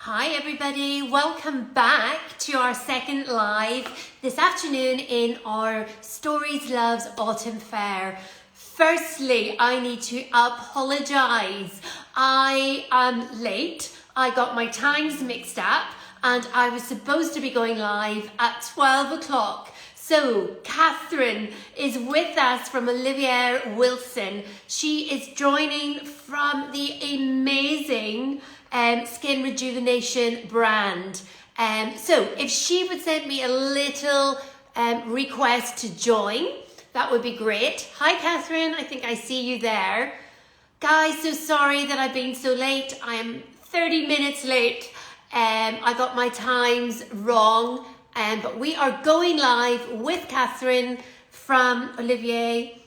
Hi everybody, welcome back to our second live this afternoon in our Stories Loves Autumn Fair. Firstly, I need to apologise. I am late. I got my times mixed up and I was supposed to be going live at 12 o'clock. So, Catherine is with us from Oliviere Wilson. She is joining from the amazing skin rejuvenation brand. So, if she would send me a little request to join, that would be great. Hi, Catherine. I think I see you there. Guys, so sorry that I've been so late. I am 30 minutes late. I got my times wrong. But we are going live with Catherine from Oliviere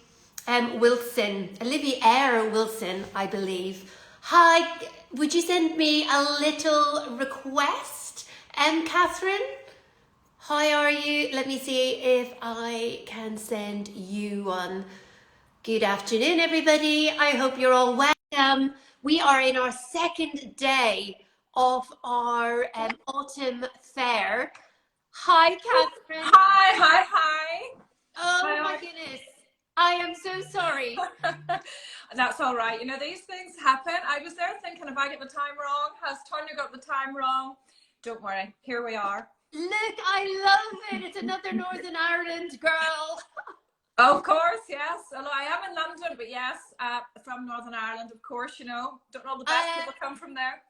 Wilson. Oliviere Wilson, I believe. Hi, would you send me a little request, Catherine? How are you? Let me see if I can send you one. Good afternoon, everybody. I hope you're all well. We are in our second day of our autumn fair. Hi, Catherine. Hi. Oh my goodness. I am so sorry. That's all right. You know, these things happen. I was there thinking, if I get the time wrong, has Tonya got the time wrong? Don't worry. Here we are. Look, I love it. It's another Northern Ireland girl. Of course, yes. Although I am in London, but yes, from Northern Ireland, of course, you know. Don't all the best people come from there.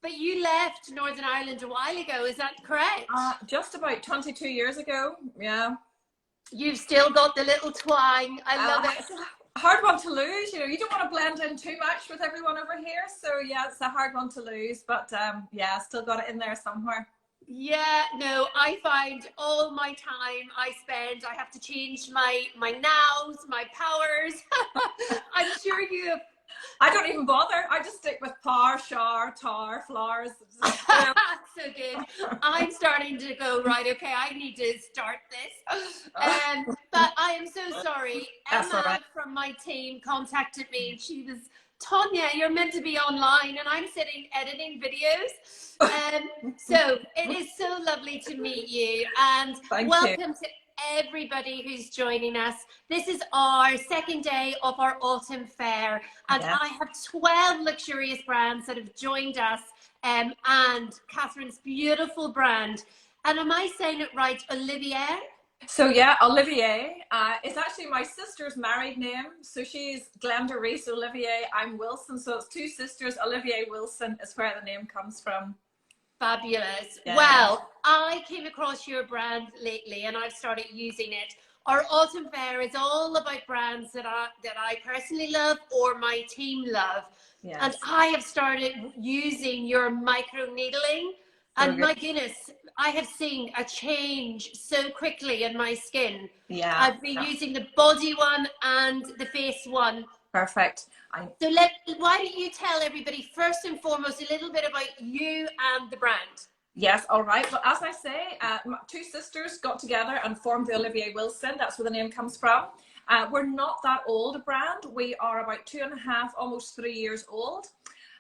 But you left Northern Ireland a while ago, is that correct? Just about 22 years ago, yeah. You've still got the little twang. I love it. It's a hard one to lose, you know. You don't want to blend in too much with everyone over here. So, yeah, it's a hard one to lose. But, yeah, still got it in there somewhere. Yeah, no, I find all my time I spend, I have to change my nows, my powers. I'm sure you have. I don't even bother. I just stick with par, char, tar, flowers. So good. I'm starting to go, right, okay, I need to start this. But I am so sorry. Emma from my team contacted me and she was, Tonya, you're meant to be online and I'm sitting editing videos. So it is so lovely to meet you and welcome to everybody who's joining us. This is our second day of our autumn fair and I have 12 luxurious brands that have joined us and Catherine's beautiful brand. And am I saying it right, Oliviere? So yeah, Oliviere is actually my sister's married name. So she's Glenda Reese Oliviere, I'm Wilson. So it's two sisters. Oliviere Wilson is where the name comes from. Fabulous. Yeah. Well, I came across your brand lately and I've started using it. Our autumn fair is all about brands that I personally love or my team love. Yes. And I have started using your microneedling. And my goodness, I have seen a change so quickly in my skin. Yeah. I've been using the body one and the face one. Perfect. So why don't you tell everybody first and foremost a little bit about you and the brand? Yes, all right. Well, as I say, two sisters got together and formed the Oliviere Wilson. That's where the name comes from. We're not that old a brand. We are about 2.5, almost 3 years old.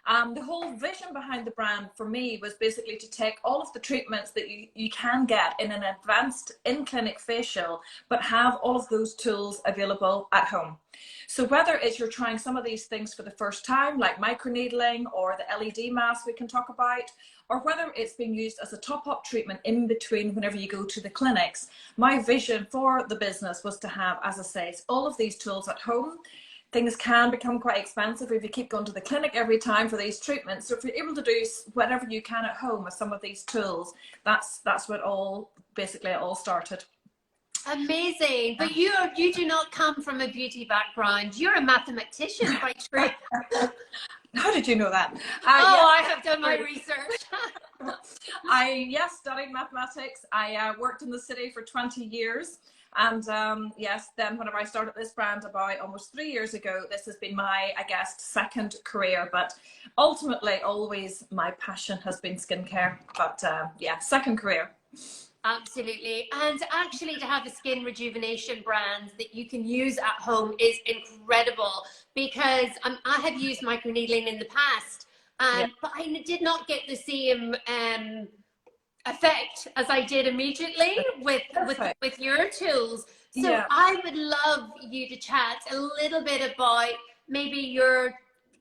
The whole vision behind the brand for me was basically to take all of the treatments that you can get in an advanced in-clinic facial, but have all of those tools available at home. So whether it's you're trying some of these things for the first time, like microneedling or the LED mask we can talk about, or whether it's being used as a top-up treatment in between whenever you go to the clinics, my vision for the business was to have, as I say, all of these tools at home. Things can become quite expensive if you keep going to the clinic every time for these treatments. So if you're able to do whatever you can at home with some of these tools, that's what basically it all started. Amazing. But you do not come from a beauty background. You're a mathematician by trade. How did you know that? I have done my research. I studied mathematics. I worked in the city for 20 years. And yes, then whenever I started this brand about almost 3 years ago, this has been my, I guess, second career. But ultimately, always my passion has been skincare. But yeah, second career. Absolutely. And actually to have a skin rejuvenation brand that you can use at home is incredible because I have used microneedling in the past Yeah. But I did not get the same effect as I did immediately Perfect. with your tools. So Yeah. I would love you to chat a little bit about maybe your,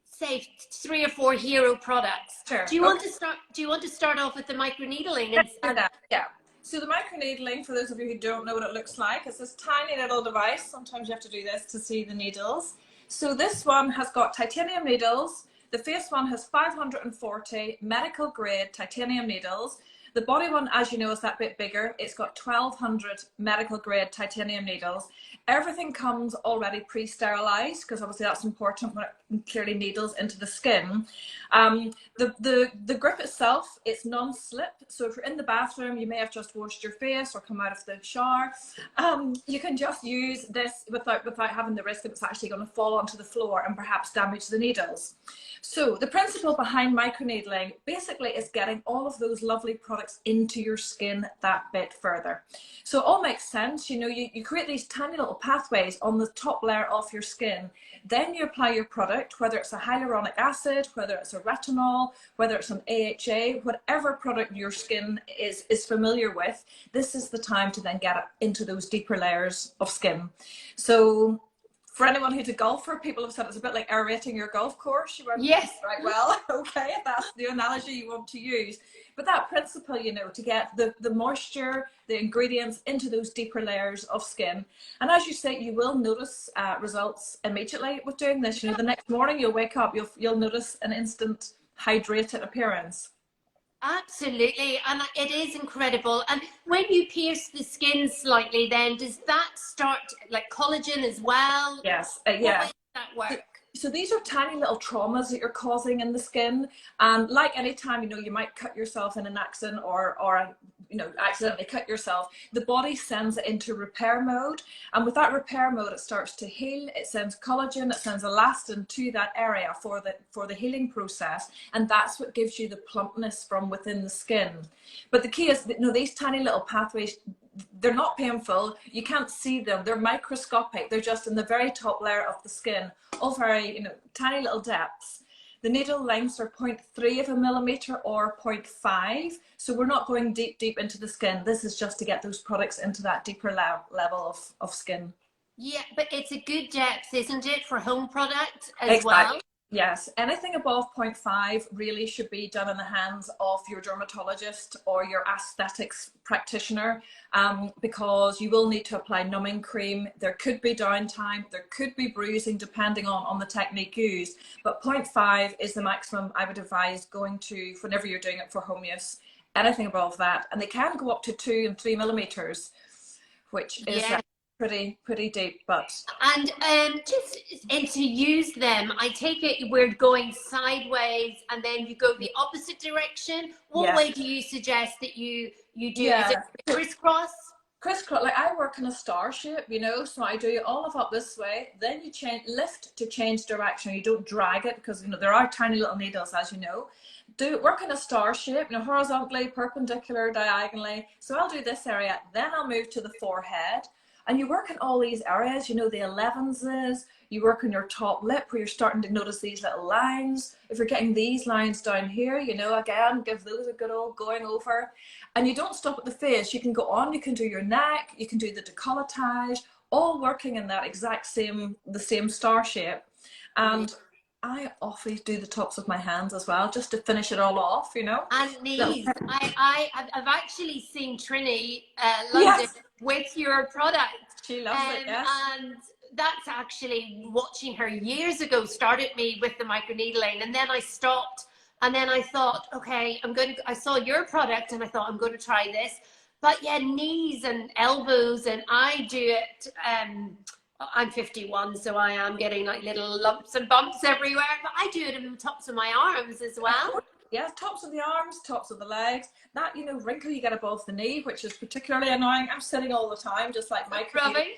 say, 3 or 4 hero products. Sure. Do you want Okay. to start? Do you want to start off with the microneedling Let's do and that. Yeah. So the microneedling, for those of you who don't know what it looks like, is this tiny little device. Sometimes you have to do this to see the needles. So this one has got titanium needles. The face one has 540 medical grade titanium needles. The body one, as you know, is that bit bigger. It's got 1200 medical grade titanium needles. Everything comes already pre-sterilized, because obviously that's important when it clearly needles into the skin. The grip itself, it's non-slip. So if you're in the bathroom, you may have just washed your face or come out of the shower. You can just use this without having the risk that it's actually going to fall onto the floor and perhaps damage the needles. So the principle behind microneedling basically is getting all of those lovely products into your skin that bit further. So it all makes sense. You know, you create these tiny little pathways on the top layer of your skin. Then you apply your product, whether it's a hyaluronic acid, whether it's a retinol, whether it's an AHA, whatever product your skin is familiar with, this is the time to then get into those deeper layers of skin. So for anyone who's a golfer, people have said it's a bit like aerating your golf course. You weren't yes, right well, okay, if that's the analogy you want to use. But that principle, you know, to get the moisture, the ingredients into those deeper layers of skin. And as you say, you will notice results immediately with doing this. You know, the next morning you'll wake up, you'll notice an instant hydrated appearance. absolutely, and it is incredible. And when you pierce the skin slightly, then does that start like collagen as well? Yes, What yeah. way does that work? So these are tiny little traumas that you're causing in the skin. And like any time, you know, you might cut yourself in an accident or you know, accidentally cut yourself, the body sends it into repair mode. And with that repair mode, it starts to heal. It sends collagen, it sends elastin to that area for the healing process. And that's what gives you the plumpness from within the skin. But the key is, you know, these tiny little pathways, they're not painful. You can't see them. They're microscopic. They're just in the very top layer of the skin, all very, you know, tiny little depths. The needle lengths are 0.3 of a millimeter or 0.5. So we're not going deep into the skin. This is just to get those products into that deeper level of skin. Yeah, but it's a good depth, isn't it, for home product as Exactly. well? Yes, anything above 0.5 really should be done in the hands of your dermatologist or your aesthetics practitioner, because you will need to apply numbing cream. There could be downtime, there could be bruising depending on the technique used, but 0.5 is the maximum I would advise going to whenever you're doing it for home use. Anything above that, and they can go up to 2 and 3 millimeters, which is Yeah. pretty deep, but And just and to use them, I take it we're going sideways and then you go the opposite direction. What yeah. way do you suggest that you do? Is it Yeah. crisscross? Crisscross, like I work in a star shape, you know, so I do all of up this way, then you lift to change direction. You don't drag it because, you know, there are tiny little needles, as you know. Work in a star shape, you know, horizontally, perpendicular, diagonally. So I'll do this area, then I'll move to the forehead. And you work in all these areas, you know, the 11s, you work on your top lip where you're starting to notice these little lines. If you're getting these lines down here, you know, again, give those a good old going over. And you don't stop at the face. You can go on, you can do your neck, you can do the décolletage, all working in that exact the same star shape. And I often do the tops of my hands as well, just to finish it all off, you know. And knees. I've actually seen Trini London Yes, with your product. she loves it, yes. And that's actually watching her years ago started me with the microneedling, and then I stopped, and then I thought, okay, I saw your product and I thought I'm going to try this. But yeah, knees and elbows, and I do it. I'm 51, so I am getting like little lumps and bumps everywhere, but I do it in the tops of my arms as well. Yeah, tops of the arms, tops of the legs. That, you know, wrinkle you get above the knee, which is particularly annoying. I'm sitting all the time, just like microneedling.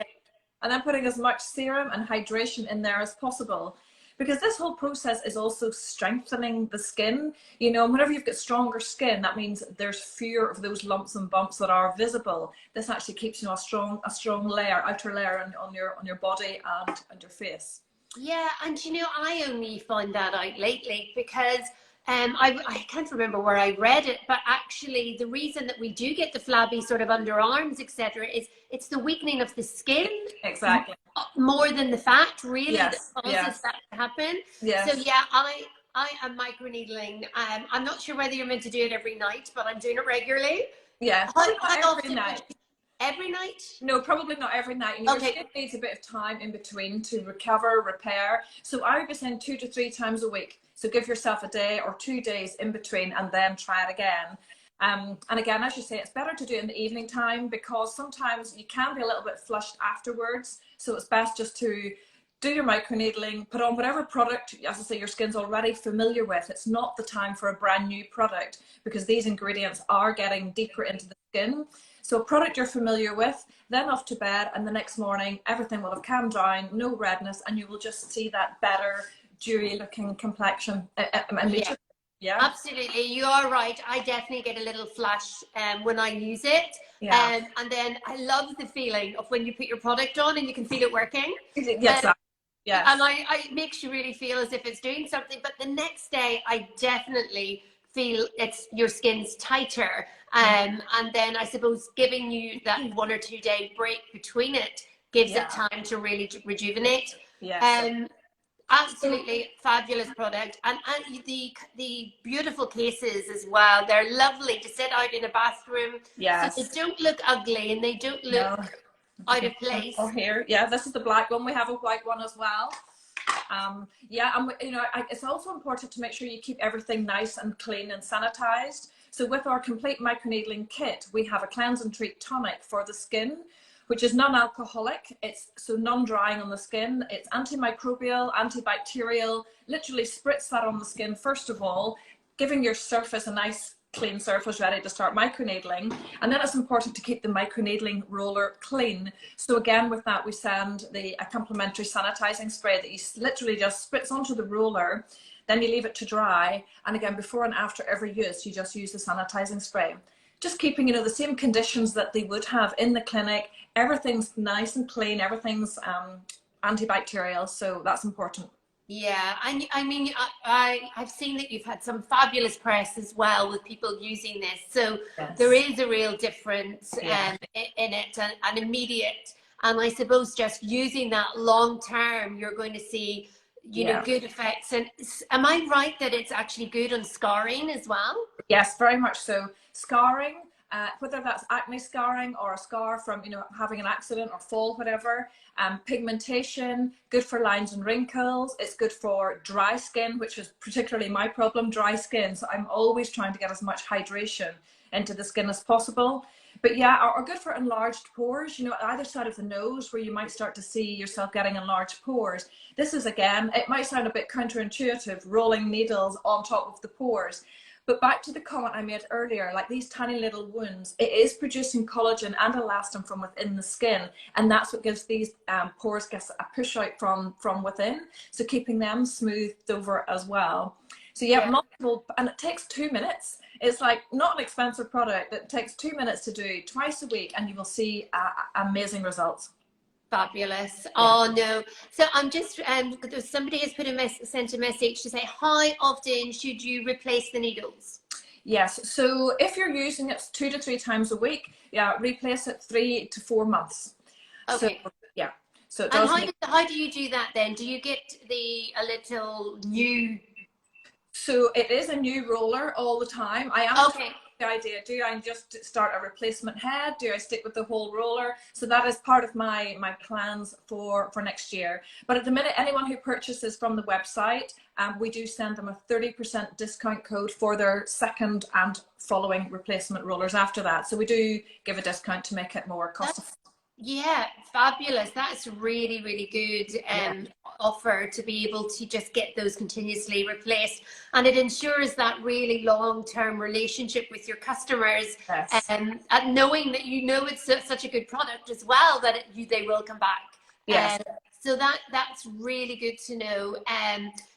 And I'm putting as much serum and hydration in there as possible, because this whole process is also strengthening the skin. You know, whenever you've got stronger skin, that means there's fewer of those lumps and bumps that are visible. This actually keeps, you know, a strong layer, outer layer on your body and your face. Yeah, and you know, I only found that out lately because I can't remember where I read it, but actually the reason that we do get the flabby sort of underarms, etc., is it's the weakening of the skin Exactly. more than the fat, really, that Yes. causes Yes. that to happen. So Yes. yeah, I am microneedling. I'm not sure whether you're meant to do it every night, but I'm doing it regularly. Yeah. Probably not How every often would night. you? Every night? No, probably not every night. And your Okay. skin needs a bit of time in between to recover, repair. So I would be saying 2 to 3 times a week. So give yourself a day or 2 days in between and then try it again. And again, as you say, it's better to do it in the evening time because sometimes you can be a little bit flushed afterwards. So it's best just to do your microneedling, put on whatever product, as I say, your skin's already familiar with. It's not the time for a brand new product because these ingredients are getting deeper into the skin. So a product you're familiar with, then off to bed, and the next morning everything will have calmed down, no redness, and you will just see that better, dewy looking complexion Yeah. immediately. Yeah. Absolutely, you are right. I definitely get a little flush when I use it. Yeah. And then I love the feeling of when you put your product on and you can feel it working. Yes. And Yes. it makes you really feel as if it's doing something. But the next day, I definitely feel it's your skin's tighter. And then I suppose giving you that 1 or 2 day break between it gives it Yeah. time to really rejuvenate. Yes. Um, So Absolutely fabulous product, and the beautiful cases as well. They're lovely to sit out in a bathroom, so they yes. don't look ugly and they don't look No. out Okay. of place. Oh, here. Yeah, this is the black one. We have a white one as well. Yeah, and it's also important to make sure you keep everything nice and clean and sanitized. So with our complete microneedling kit, we have a cleanse and treat tonic for the skin, which is non-alcoholic. It's so non-drying on the skin. It's antimicrobial, antibacterial. Literally spritz that on the skin first of all, giving your surface a nice clean surface ready to start microneedling. And then it's important to keep the microneedling roller clean. So again, with that, we send a complimentary sanitizing spray that you literally just spritz onto the roller, then you leave it to dry. And again, before and after every use, you just use the sanitizing spray. Just keeping, the same conditions that they would have in the clinic. Everything's nice and clean, everything's antibacterial, so that's important. Yeah, and I mean, I've seen that you've had some fabulous press as well with people using this. So there Yes. is a real difference Yeah. in it and immediate. And I suppose just using that long term, you're going to see, Yeah. good effects. And am I right that it's actually good on scarring as well? Yes, very much so. Scarring, whether that's acne scarring or a scar from having an accident or fall, whatever. Pigmentation, good for lines and wrinkles. It's good for dry skin, which is particularly my problem, dry skin. So I'm always trying to get as much hydration into the skin as possible. But yeah, are good for enlarged pores, at either side of the nose where you might start to see yourself getting enlarged pores. This is, again, it might sound a bit counterintuitive, rolling needles on top of the pores. But back to the comment I made earlier, like these tiny little wounds, it is producing collagen and elastin from within the skin. And that's what gives these pores a push out from within. So keeping them smoothed over as well. So yeah, multiple, and it takes 2 minutes. It's like not an expensive product. It takes 2 minutes to do twice a week and you will see amazing results. Fabulous. Yeah. Oh no. So I'm just somebody has sent a message to say, how often should you replace the needles? Yes. So if you're using it 2 to 3 times a week, yeah, replace it 3 to 4 months. So Okay. yeah. So it And does need. how do you do that then? Do you get a little new? So it is a new roller all the time. I am Okay. the idea. Do I just start a replacement head? Do I stick with the whole roller? So that is part of my plans for next year. But at the minute, anyone who purchases from the website, we do send them a 30% discount code for their second and following replacement rollers after that. So we do give a discount to make it more cost effective. Yeah, fabulous. That's really, really good Yeah. offer to be able to just get those continuously replaced. And it ensures that really long-term relationship with your customers, Yes. and knowing that it's such a good product as well, that they will come back. Yes. So that's really good to know.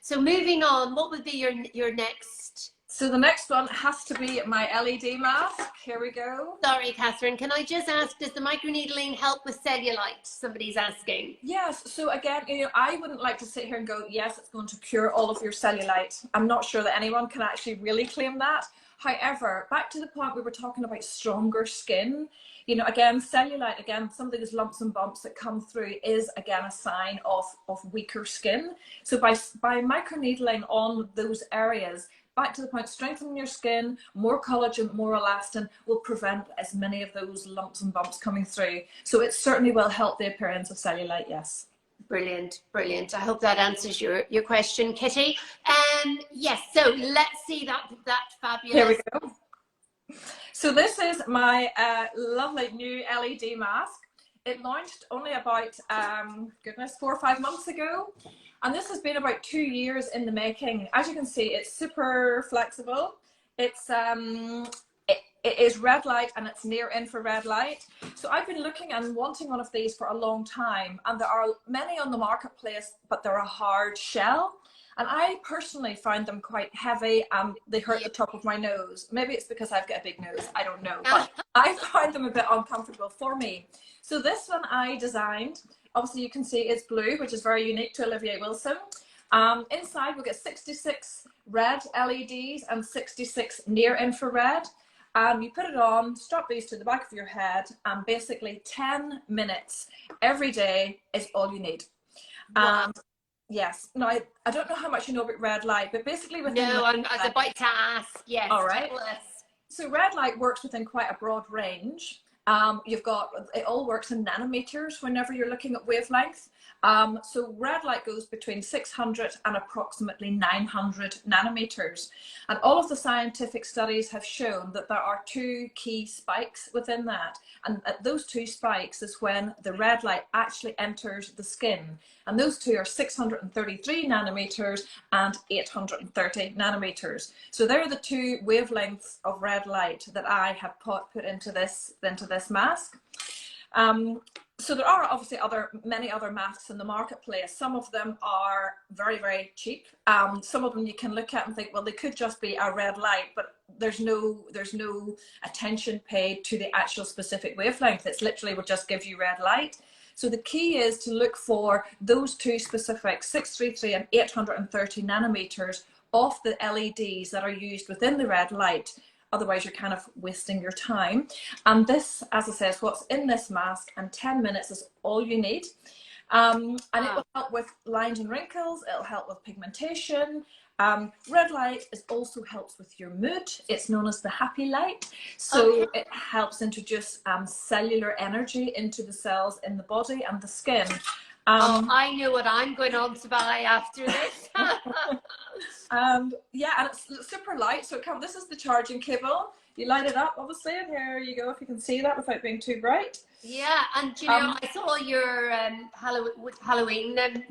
So moving on, what would be your next So the next one has to be my LED mask. Here we go. Sorry, Catherine, can I just ask, does the microneedling help with cellulite? Somebody's asking. Yes, so again, I wouldn't like to sit here and go, yes, it's going to cure all of your cellulite. I'm not sure that anyone can actually really claim that. However, back to the point we were talking about stronger skin, again, cellulite, again, some of those lumps and bumps that come through is, again, a sign of weaker skin. So by microneedling on those areas, back to the point, strengthening your skin, more collagen, more elastin will prevent as many of those lumps and bumps coming through. So it certainly will help the appearance of cellulite, yes. Brilliant, brilliant. I hope that answers your question, Kitty. Yes, so let's see that fabulous. Here we go. So this is my lovely new LED mask. It launched only about, 4 or 5 months ago. And this has been about 2 years in the making. As you can see, it's super flexible. It's it is red light and it's near infrared light. So I've been looking and wanting one of these for a long time. And there are many on the marketplace, but they're a hard shell. And I personally find them quite heavy and they hurt the top of my nose. Maybe it's because I've got a big nose, I don't know. But I find them a bit uncomfortable for me. So this one I designed. Obviously you can see it's blue, which is very unique to Oliviere Wilson. Inside we'll get 66 red LEDs and 66 near infrared. You put it on, strap these to the back of your head, and basically 10 minutes every day is all you need. Wow. Yes. Now, I don't know how much you know about red light, but basically within... No, I was about to ask. Yes. All right. So red light works within quite a broad range. It all works in nanometers whenever you're looking at wavelength. So red light goes between 600 and approximately 900 nanometers. And all of the scientific studies have shown that there are 2 key spikes within that. And at those 2 spikes is when the red light actually enters the skin. And those 2 are 633 nanometers and 830 nanometers. So they're the 2 wavelengths of red light that I have put into this mask. So there are obviously many other masks in the marketplace. Some of them are very, very cheap. Some of them you can look at and think, well, they could just be a red light, but there's no attention paid to the actual specific wavelength. It's literally will just give you red light. So the key is to look for those 2 specific 633 and 830 nanometers of the LEDs that are used within the red light. Otherwise, you're kind of wasting your time. And this, as I say, is what's in this mask, and 10 minutes is all you need. And it will help with lines and wrinkles. It'll help with pigmentation. Red light also helps with your mood. It's known as the happy light. So it helps introduce cellular energy into the cells in the body and the skin. I know what I'm going on to buy after this. Yeah, and it's super light. So this is the charging cable. You light it up, obviously, and here you go, if you can see that without being too bright. Yeah, and I saw your Halloween, and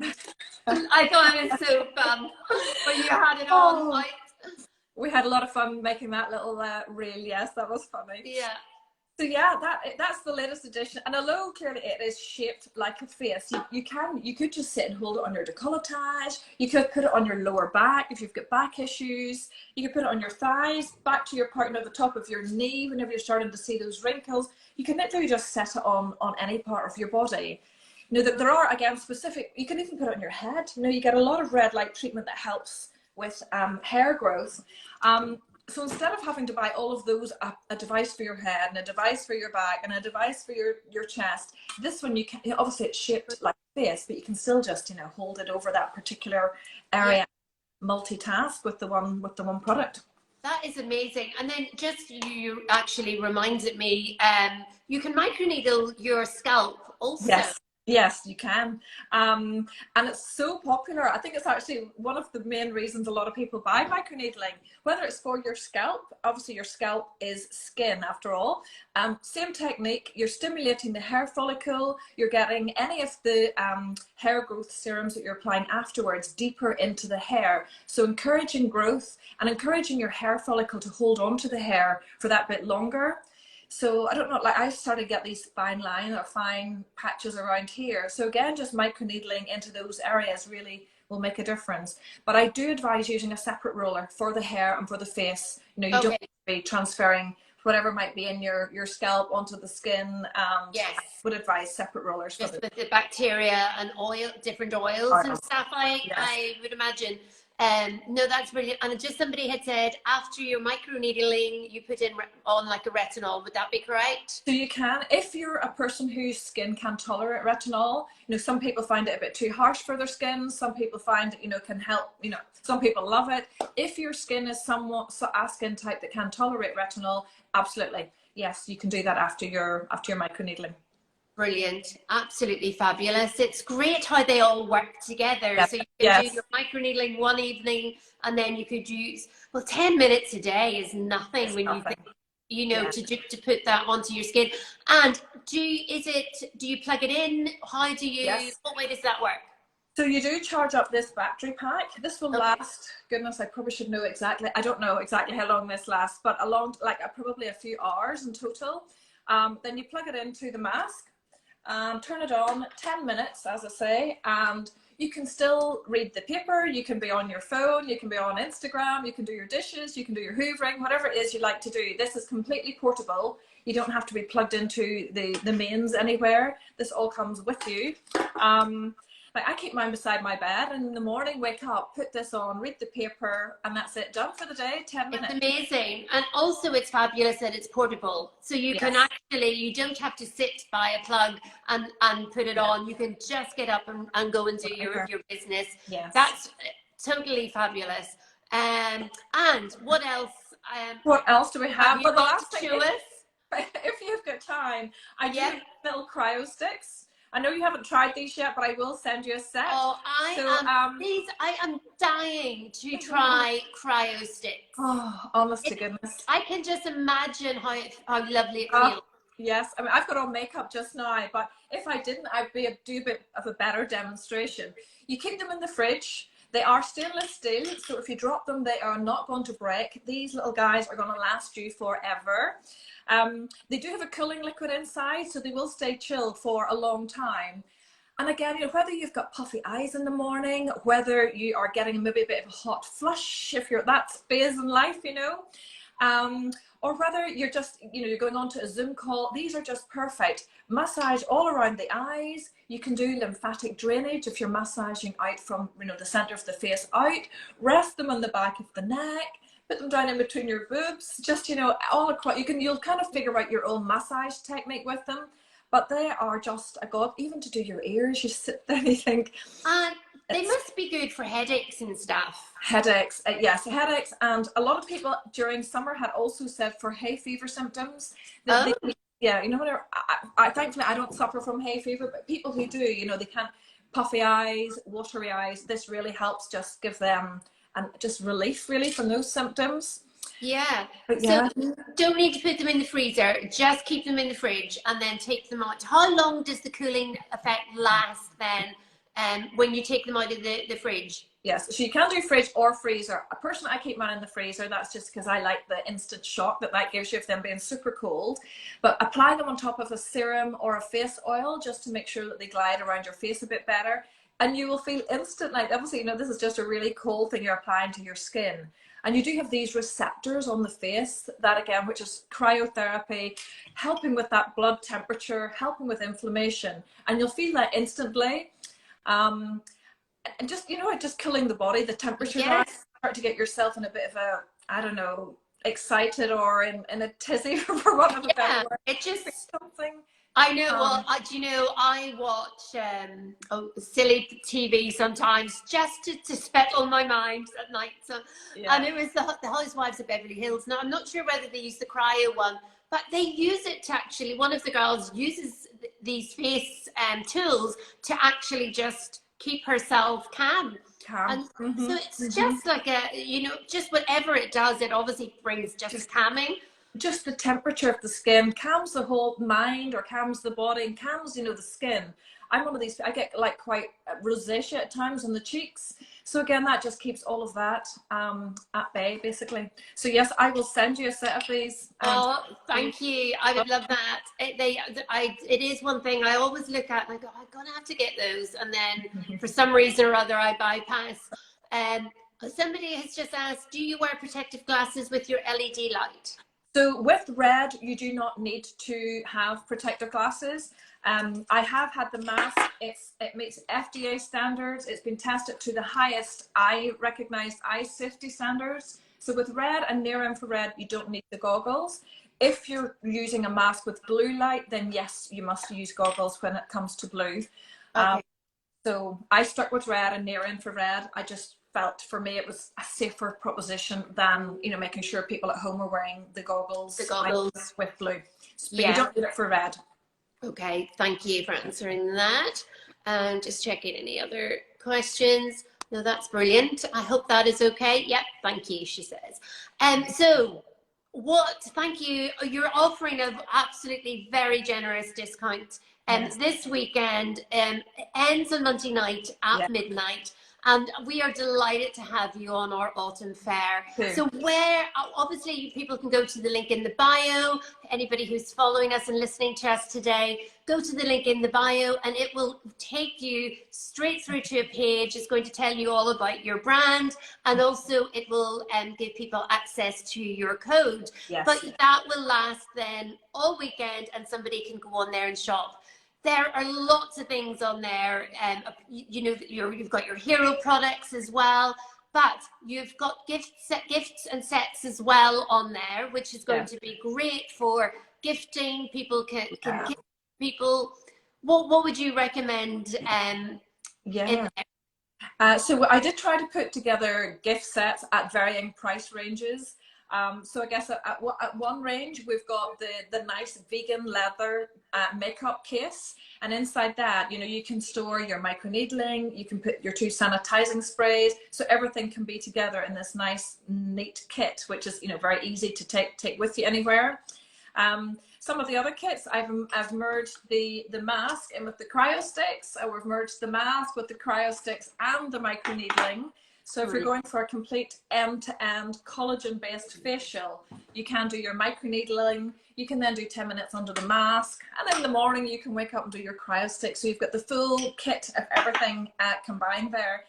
I thought it was so fun when you had it on light. We had a lot of fun making that little reel. Yes, that was funny. Yeah. So yeah, that's the latest edition. And although clearly it is shaped like a face, you could just sit and hold it on your décolletage. You could put it on your lower back if you've got back issues. You could put it on your thighs, back to your partner at the top of your knee whenever you're starting to see those wrinkles. You can literally just set it on any part of your body. That there are, again, specific, you can even put it on your head. You get a lot of red light treatment that helps with hair growth. So instead of having to buy all of those, a device for your head and a device for your back and a device for your chest, this one you can, obviously it's shaped like a face, but you can still just, hold it over that particular area, multitask with the one product. That is amazing. And then just you actually reminded me, you can microneedle your scalp also. Yes, you can. And it's so popular. I think it's actually one of the main reasons a lot of people buy microneedling, whether it's for your scalp. Obviously, your scalp is skin after all. Same technique. You're stimulating the hair follicle. You're getting any of the hair growth serums that you're applying afterwards deeper into the hair. So encouraging growth and encouraging your hair follicle to hold on to the hair for that bit longer. So I don't know, I started to get these fine lines or fine patches around here. So again, just microneedling into those areas really will make a difference. But I do advise using a separate roller for the hair and for the face. You know, you don't Okay. need to be transferring whatever might be in your scalp onto the skin. And Yes. I would advise separate rollers for Just the with the bacteria and oil, different oils and oils. stuff, Yes. I would imagine. No, that's brilliant. And just somebody had said after your microneedling, you put in on like a retinol. Would that be correct? So you can, if you're a person whose skin can tolerate retinol, you know, some people find it a bit too harsh for their skin. Some people find it, you know, can help, you know, some people love it. If your skin is somewhat a skin type that can tolerate retinol, absolutely. Yes, you can do that after your microneedling. Brilliant. Absolutely fabulous. It's great how they all work together. Yes. So you can Yes. do your microneedling one evening and then you could use, well, 10 minutes a day is nothing It's when nothing. you think, you know, Yeah. to put that onto your skin. And do you plug it in? How do you, Yes. what way does that work? So you do charge up this battery pack. This will last, goodness, I probably should know exactly. I don't know exactly how long this lasts, but probably a few hours in total. Then you plug it into the mask. Turn it on, 10 minutes, as I say, and you can still read the paper, you can be on your phone, you can be on Instagram, you can do your dishes, you can do your hoovering, whatever it is you like to do. This is completely portable. You don't have to be plugged into the mains anywhere. This all comes with you. Like I keep mine beside my bed, and in the morning, wake up, put this on, read the paper, and that's it. Done for the day, 10 minutes. It's amazing. And also it's fabulous that it's portable. So you can actually, you don't have to sit by a plug and put it on. You can just get up and go and do your business. Yes. That's totally fabulous. And what else? What else do we have? But the last thing is, if you've got time, I do Yeah. little cryo sticks. I know you haven't tried these yet, but I will send you a set. Oh, I am dying to try cryo sticks. Oh, honest to goodness. I can just imagine how lovely it Oh, feels. yes. I mean, I've got on makeup just now, but if I didn't, I'd do a bit of a better demonstration. You keep them in the fridge. They are stainless steel, so if you drop them, they are not going to break. These little guys are going to last you forever. They do have a cooling liquid inside, so they will stay chilled for a long time. And again, you know, whether you've got puffy eyes in the morning, whether you are getting maybe a bit of a hot flush, if you're at that phase in life, you know, or whether you're just, you know, you're going on to a Zoom call, these are just perfect. Massage all around the eyes. You can do lymphatic drainage if you're massaging out from, you know, the center of the face out. Rest them on the back of the neck. Put them down in between your boobs. Just, you know, all across. You'll kind of figure out your own massage technique with them. But they are just a god. Even to do your ears, you sit there and you think. They must be good for headaches and stuff. Headaches, yes, headaches. And a lot of people during summer had also said for hay fever symptoms. Yeah, you know, whenever, thankfully I don't suffer from hay fever, but people who do, you know, they can't, puffy eyes, watery eyes, this really helps just give them just relief really from those symptoms. Yeah. Yeah. So don't need to put them in the freezer, just keep them in the fridge and then take them out. How long does the cooling effect last then when you take them out of the fridge? Yes, so you can do fridge or freezer. Personally, I keep mine in the freezer. That's just because I like the instant shock that gives you of them being super cold. But apply them on top of a serum or a face oil just to make sure that they glide around your face a bit better. And you will feel instant, like obviously, you know, this is just a really cold thing you're applying to your skin. And you do have these receptors on the face that again, which is cryotherapy, helping with that blood temperature, helping with inflammation. And you'll feel that instantly. And just, you know, just cooling the body, the temperature down, start to get yourself in a bit of a, I don't know, excited or in a tizzy for want of a better word. It just something. I know. Well, do you know, I watch silly TV sometimes just to settle my mind at night. So, and it was the Housewives of Beverly Hills. Now, I'm not sure whether they use the cryo one, but they use it to actually. One of the girls uses these face tools to actually just keep herself calm. And so it's just like you know, just whatever it does, it obviously brings just calming. Just the temperature of the skin calms the whole mind or calms the body and calms, you know, the skin. I'm one of these, I get like quite rosacea at times on the cheeks. So again, that just keeps all of that at bay, basically. So yes, I will send you a set of these. Oh, thank you. I would love that. It is one thing I always look at and I go, I'm gonna have to get those, and then for some reason or other I bypass. Somebody has just asked, do you wear protective glasses with your LED light? So with red, you do not need to have protective glasses. I have had the mask. It meets FDA standards. It's been tested to the highest recognized eye safety standards. So with red and near infrared, you don't need the goggles. If you're using a mask with blue light, then yes, you must use goggles when it comes to blue. Okay. So I stuck with red and near infrared. I just felt for me it was a safer proposition than, you know, making sure people at home are wearing the goggles. The goggles with blue. But yeah. you don't need it for red. Okay, thank you for answering that. And just checking any other questions. No, that's brilliant. I hope that is okay. Yep, thank you, she says. So thank you. You're offering an absolutely very generous discount. Yes. This weekend it ends on Monday night at midnight. And we are delighted to have you on our autumn fair. Cool. So obviously people can go to the link in the bio. Anybody who's following us and listening to us today, go to the link in the bio and it will take you straight through to a page. It's going to tell you all about your brand, and also it will give people access to your code. Yes. But that will last then all weekend and somebody can go on there and shop. There are lots of things on there. You know, you've got your hero products as well, but you've got gifts and sets as well on there, which is going to be great for gifting. People can gift people. What would you recommend? So I did try to put together gift sets at varying price ranges. So I guess at one range, we've got the nice vegan leather makeup case. And inside that, you know, you can store your microneedling, you can put your 2 sanitizing sprays. So everything can be together in this nice, neat kit, which is, you know, very easy to take with you anywhere. Some of the other kits, I've merged the mask in with the cryo sticks. We've merged the mask with the cryo sticks and the microneedling. So if you're going for a complete end-to-end collagen-based facial, you can do your microneedling. You can then do 10 minutes under the mask. And in the morning, you can wake up and do your cryo stick. So you've got the full kit of everything combined there.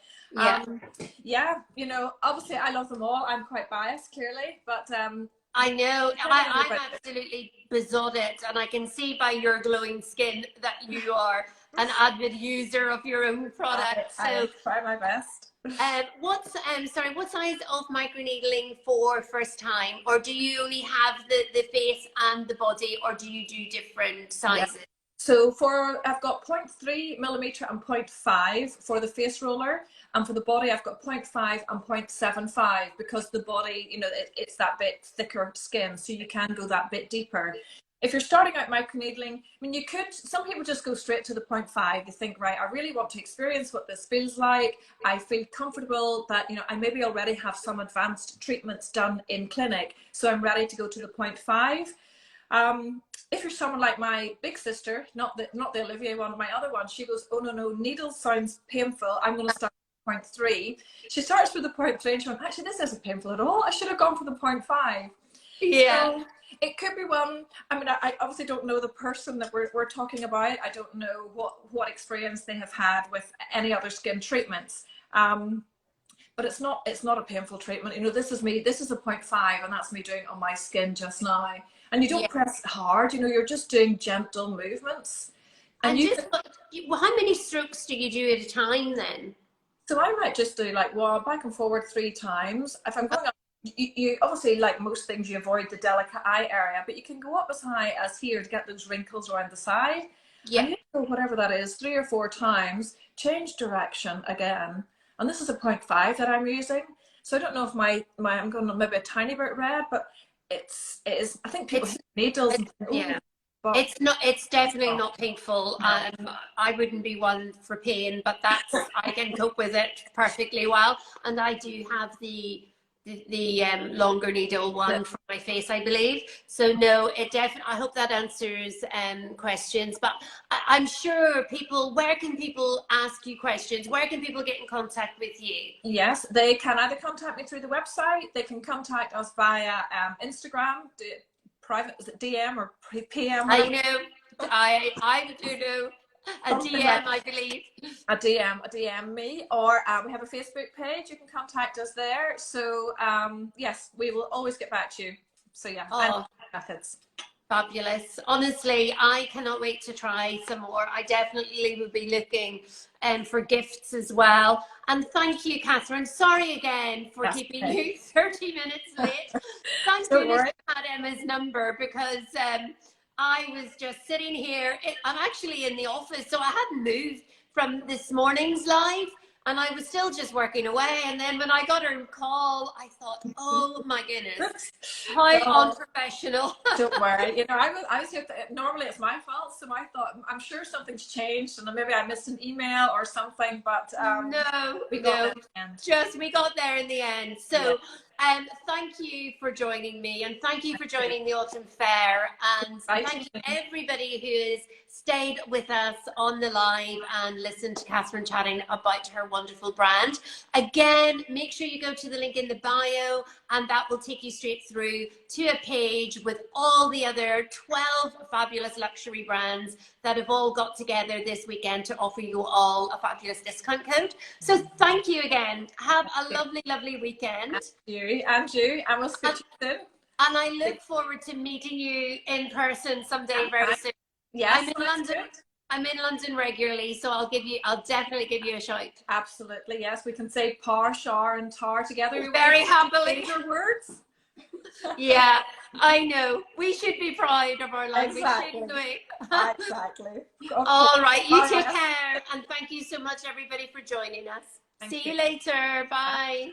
Yeah, you know, obviously I love them all. I'm quite biased, clearly, but I know. I'm absolutely besotted, and I can see by your glowing skin that you are an avid user of your own product. I try my best. What size of microneedling for first time, or do you only have the face and the body, or do you do different sizes? Yeah. So I've got 0.3 millimeter and 0.5 for the face roller, and for the body I've got 0.5 and 0.75 because the body, you know, it's that bit thicker skin, so you can go that bit deeper. If you're starting out microneedling, I mean, some people just go straight to the 0.5. They think, right, I really want to experience what this feels like. I feel comfortable that, you know, I maybe already have some advanced treatments done in clinic, so I'm ready to go to the 0.5. If you're someone like my big sister, not the Oliviere one, my other one, she goes, oh no, needles sounds painful. I'm going to start with 0.3. She starts with the 0.3 and she went, actually, this isn't painful at all. I should have gone for the 0.5. Yeah. So it could be one. I mean, I obviously don't know the person that we're talking about. I don't know what experience they have had with any other skin treatments. But it's not a painful treatment. You know, this is me. This is a 0.5, and that's me doing it on my skin just now. And you don't press hard. You know, you're just doing gentle movements. And how many strokes do you do at a time then? So I might just do like back and forward 3 times. If I'm going up, you obviously, like most things, you avoid the delicate eye area, but you can go up as high as here to get those wrinkles around the side. Yeah. And you go whatever that is, 3 or 4 times, change direction again. And this is a 0.5 that I'm using. So I don't know if I'm going maybe a tiny bit red, but it is. I think people hit needles. But it's definitely not painful. I wouldn't be one for pain, but I can cope with it perfectly well. And I do have the the longer needle one for my face, I believe. So no, it definitely, I hope that answers questions. But I'm sure people, where can people ask you questions? Where can people get in contact with you? Yes, they can either contact me through the website, they can contact us via Instagram, private, is it DM or PM? Whatever. I know, I do know. A Something DM, like I believe. a DM me, or we have a Facebook page. You can contact us there. So yes, we will always get back to you. So yeah, Oh, methods. fabulous. Honestly, I cannot wait to try some more. I definitely will be looking for gifts as well. And thank you, Catherine. Sorry again for keeping you 30 minutes late. Thank goodness I had Emma's number, because I was just sitting here. I'm actually in the office, so I hadn't moved from this morning's live. And I was still just working away. And then when I got her call, I thought, oh my goodness, how unprofessional. Don't worry. You know, I was here, normally it's my fault. So I thought, I'm sure something's changed and maybe I missed an email or something, but no, we got there in the end. We got there in the end. So thank you for joining me, and thank you for joining the Autumn Fair, and thank you everybody who has stayed with us on the live and listened to Catherine chatting about her wonderful brand. Again, make sure you go to the link in the bio, and that will take you straight through to a page with all the other 12 fabulous luxury brands that have all got together this weekend to offer you all a fabulous discount code. So thank you again. Have a lovely, lovely weekend. And you. And we'll speak to you soon. And I look forward to meeting you in person someday very soon. Yes, I'm in London. I'm in London regularly, so I'll definitely give you a shout. Absolutely, yes. We can say par, char, and tar together. Very happily. Words. Yeah, I know. We should be proud of our language, shouldn't we? Exactly. All right, you take care, and thank you so much, everybody, for joining us. See you later. Bye.